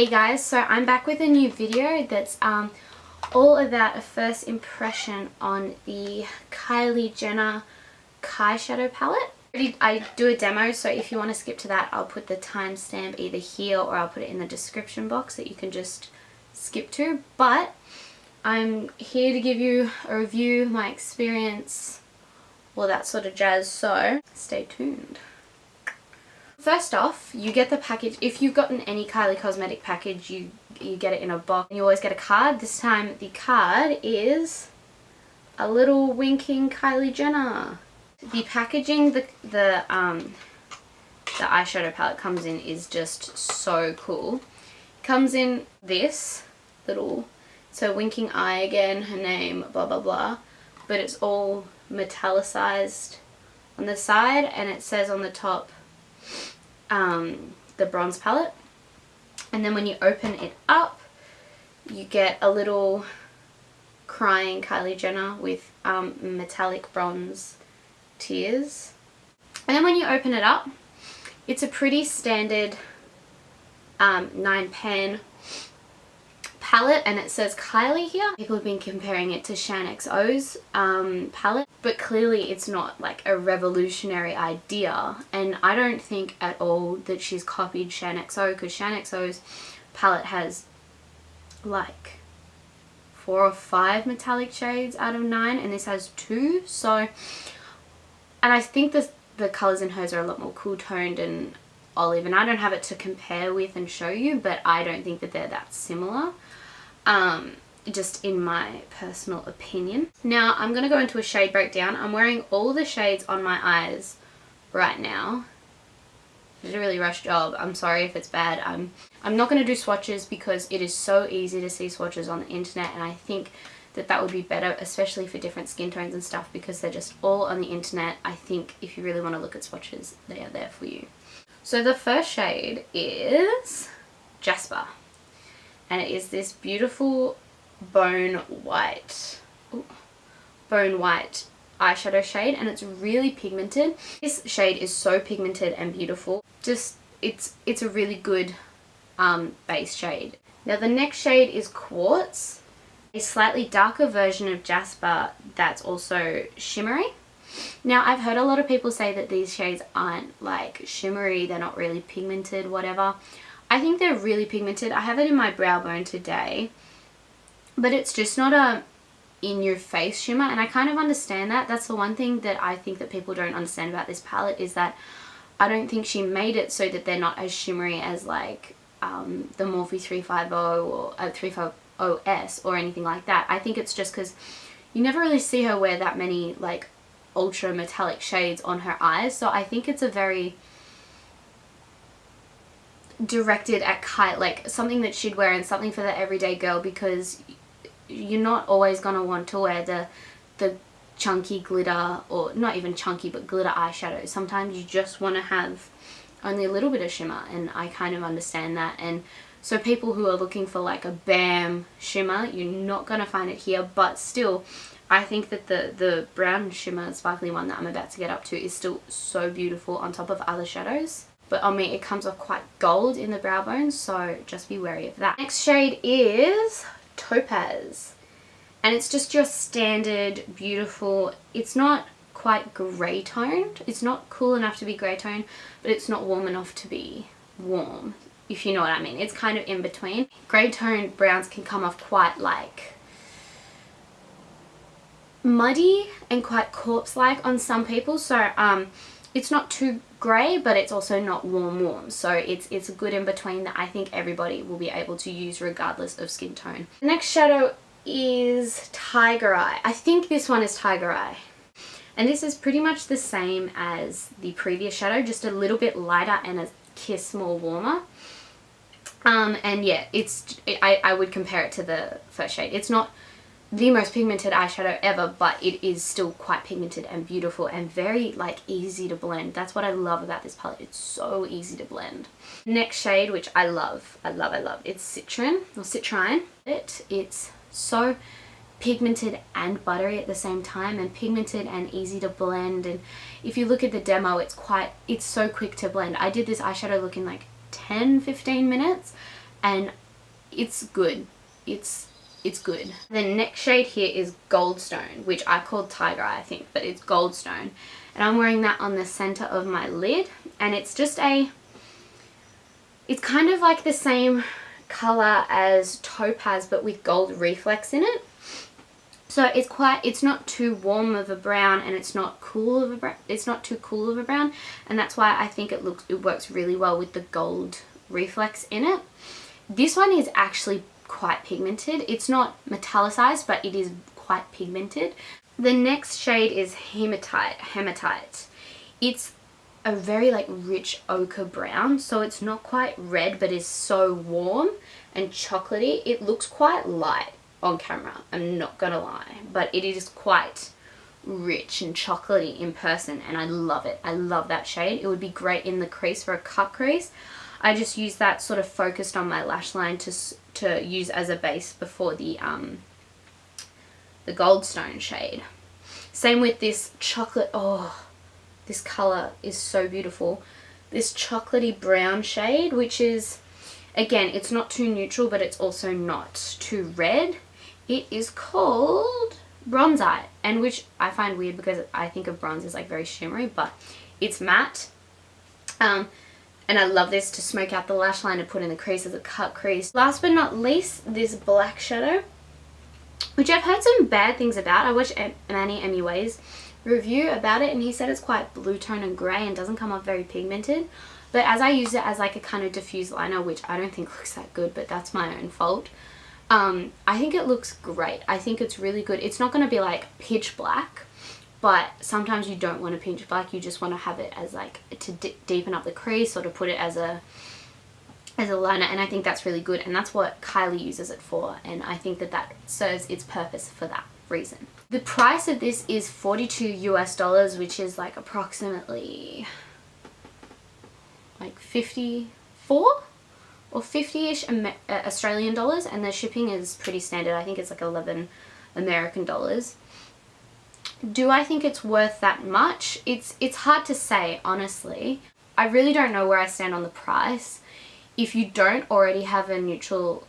Hey guys, so I'm back with a new video that's all about a first impression on the Kylie Kyshadow palette. I do a demo, so if you want to skip to that, I'll put the timestamp either here or I'll put it in the description box that you can just skip to. But I'm here to give you a review, my experience, all that sort of jazz, so stay tuned. First off, you get the package. If you've gotten any Kylie Cosmetic package, you get it in a box. You always get a card. This time the card is a little winking Kylie Jenner. The packaging the eyeshadow palette comes in is just so cool. It comes in this little, so winking eye again, her name, blah blah blah, but it's all metallicized on the side, and it says on the top the bronze palette. And then when you open it up, you get a little crying Kylie Jenner with metallic bronze tears. And then when you open it up, it's a pretty standard 9-pan palette, and it says Kylie here. People have been comparing it to ShanXO's palette, but clearly it's not like a revolutionary idea, and I don't think at all that she's copied ShanXO, because ShanXO's palette has like 4 or 5 metallic shades out of 9, and this has 2. So, and I think the colours in hers are a lot more cool toned and olive, and I don't have it to compare with and show you, but I don't think that they're that similar, just in my personal opinion. Now I'm going to go into a shade breakdown. I'm wearing all the shades on my eyes right now. I did a really rushed job. I'm sorry if it's bad. I'm not going to do swatches because it is so easy to see swatches on the internet, and I think that would be better, especially for different skin tones and stuff, because they're just all on the internet. I think if you really want to look at swatches, they are there for you. So the first shade is Jasper, and it is this beautiful bone white eyeshadow shade, and it's really pigmented. This shade is so pigmented and beautiful. Just it's a really good base shade. Now the next shade is Quartz, a slightly darker version of Jasper that's also shimmery. Now I've heard a lot of people say that these shades aren't like shimmery, they're not really pigmented, whatever. I think they're really pigmented. I have it in my brow bone today, but it's just not a in your face shimmer, and I kind of understand that. That's the one thing that I think that people don't understand about this palette, is that I don't think she made it so that they're not as shimmery as like the Morphe 350 or 350S or anything like that. I think it's just because you never really see her wear that many like ultra metallic shades on her eyes, so I think it's a very directed at like something that she'd wear and something for the everyday girl, because you're not always gonna want to wear the chunky glitter, or not even chunky but glitter eyeshadow. Sometimes you just want to have only a little bit of shimmer, and I kind of understand that. And so people who are looking for like a bam shimmer, you're not gonna find it here, but still I think that the brown shimmer sparkly one that I'm about to get up to is still so beautiful on top of other shadows. But on me it comes off quite gold in the brow bone, so just be wary of that. Next shade is Topaz, and it's just your standard beautiful, it's not quite grey toned, it's not cool enough to be grey toned, but it's not warm enough to be warm, if you know what I mean. It's kind of in between. Grey toned browns can come off quite like muddy and quite corpse-like on some people, so it's not too grey, but it's also not warm, so it's a good in between that I think everybody will be able to use regardless of skin tone. The next shadow is Tiger Eye. I think this one is Tiger Eye, and this is pretty much the same as the previous shadow, just a little bit lighter and a kiss more warmer. And yeah, I would compare it to the first shade. It's not the most pigmented eyeshadow ever, but it is still quite pigmented and beautiful and very like easy to blend. That's what I love about this palette. It's so easy to blend. Next shade, which I love, it's Citrine or Citrine. It's so pigmented and buttery at the same time, and pigmented and easy to blend. And if you look at the demo, it's so quick to blend. I did this eyeshadow look in like 10-15 minutes, and it's good. It's good. The next shade here is Goldstone, which I called Tiger Eye, I think, but it's Goldstone. And I'm wearing that on the center of my lid, and it's just it's kind of like the same color as Topaz, but with gold reflex in it. So it's not too warm of a brown, and it's not cool of a brown. It's not too cool of a brown, and that's why I think it works really well with the gold reflex in it. This one is actually quite pigmented. It's not metallicized, but it is quite pigmented. The next shade is Hematite. It's a very like rich ochre brown, so it's not quite red, but is so warm and chocolatey. It looks quite light on camera, I'm not gonna lie, but it is quite rich and chocolatey in person, and I love it. I love that shade. It would be great in the crease for a cut crease. I just use that sort of focused on my lash line to use as a base before the Goldstone shade. Same with this chocolate. Oh, this color is so beautiful. This chocolatey brown shade, which is, again, it's not too neutral, but it's also not too red. It is called Bronzite, and which I find weird because I think of bronze as like very shimmery, but it's matte. And I love this to smoke out the lash line and put in the crease as a cut crease. Last but not least, this black shadow, which I've heard some bad things about. I watched Manny MUA's review about it, and he said it's quite blue tone and grey and doesn't come off very pigmented. But as I use it as like a kind of diffuse liner, which I don't think looks that good, but that's my own fault, I think it looks great. I think it's really good. It's not going to be like pitch black, but sometimes you don't want a pitch black. You just want to have it as like to deepen up the crease, or to put it as a liner, and I think that's really good, and that's what Kylie uses it for, and I think that serves its purpose for that reason. The price of this is $42 US, which is like approximately like 54 or 50-ish Australian dollars, and the shipping is pretty standard. I think it's like 11 American dollars. Do I think it's worth that much? It's hard to say, honestly. I really don't know where I stand on the price. If you don't already have a neutral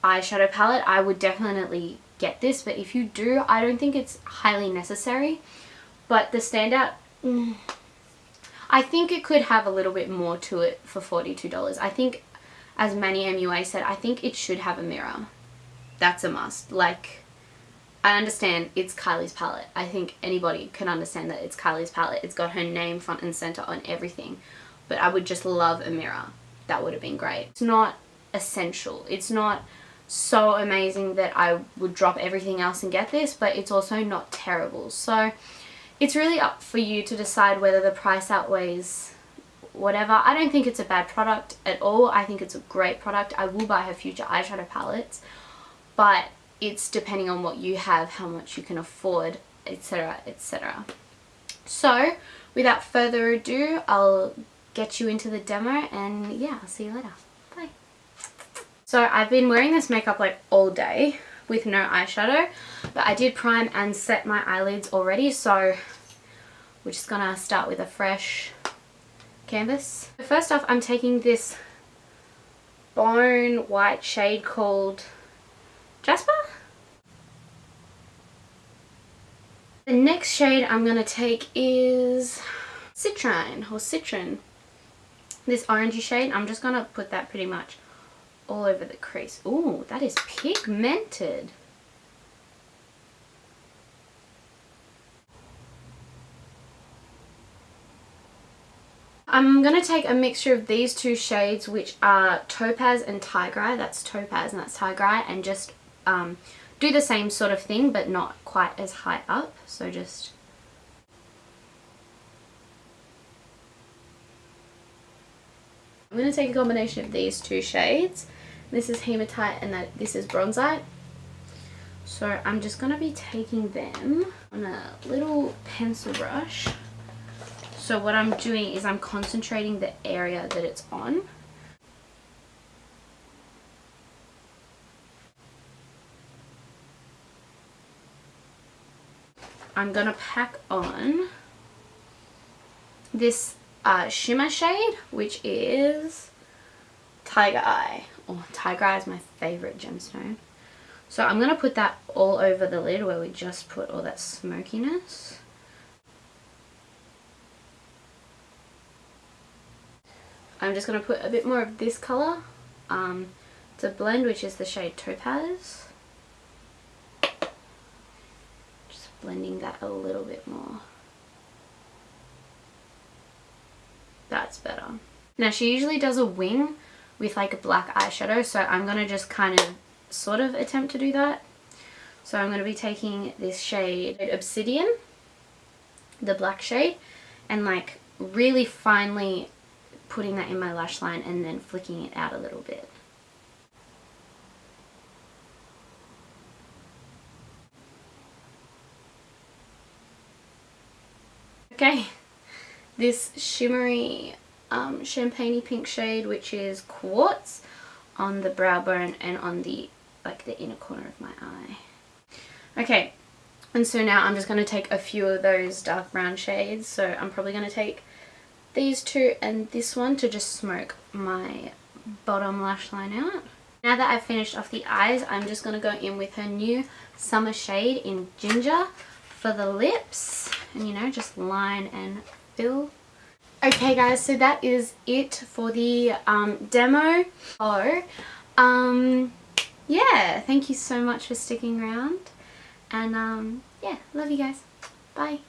eyeshadow palette, I would definitely get this, but if you do, I don't think it's highly necessary. But the standout, I think it could have a little bit more to it for $42. I think, as Manny MUA said, I think it should have a mirror. That's a must. Like, I understand it's Kylie's palette. I think anybody can understand that it's Kylie's palette. It's got her name front and center on everything. But I would just love a mirror. That would have been great. It's not essential. It's not so amazing that I would drop everything else and get this, but it's also not terrible. So it's really up for you to decide whether the price outweighs whatever. I don't think it's a bad product at all. I think it's a great product. I will buy her future eyeshadow palettes, but it's depending on what you have, how much you can afford, etc, etc. So without further ado, I'll get you into the demo, and yeah, I'll see you later. Bye. So I've been wearing this makeup like all day with no eyeshadow, but I did prime and set my eyelids already, so we're just gonna start with a fresh canvas. First off, I'm taking this bone white shade called Jasper. The next shade I'm gonna take is Citron. This orangey shade. I'm just gonna put that pretty much all over the crease. Ooh, that is pigmented. I'm going to take a mixture of these two shades, which are Topaz and Tiger Eye. That's Topaz and that's Tiger Eye, and just do the same sort of thing, but not quite as high up. So just... I'm going to take a combination of these two shades. This is Hematite and this is Bronzite. So I'm just going to be taking them on a little pencil brush. So what I'm doing is I'm concentrating the area that it's on. I'm going to pack on this shimmer shade, which is Tiger Eye. Oh, tiger eye is my favourite gemstone. So I'm going to put that all over the lid where we just put all that smokiness. I'm just going to put a bit more of this colour to blend, which is the shade Topaz. Just blending that a little bit more. That's better. Now she usually does a wing with like a black eyeshadow, so I'm going to just kind of sort of attempt to do that. So I'm going to be taking this shade Obsidian, the black shade, and like really finely putting that in my lash line and then flicking it out a little bit. Okay, this shimmery champagne-y pink shade, which is Quartz, on the brow bone and on the like the inner corner of my eye. Okay, and so now I'm just going to take a few of those dark brown shades. So I'm probably going to take these two and this one to just smoke my bottom lash line out. Now that I've finished off the eyes, I'm just going to go in with her new summer shade in Ginger for the lips, and you know, just line and fill. Okay guys, so that is it for the demo. So yeah, thank you so much for sticking around, and yeah, love you guys. Bye.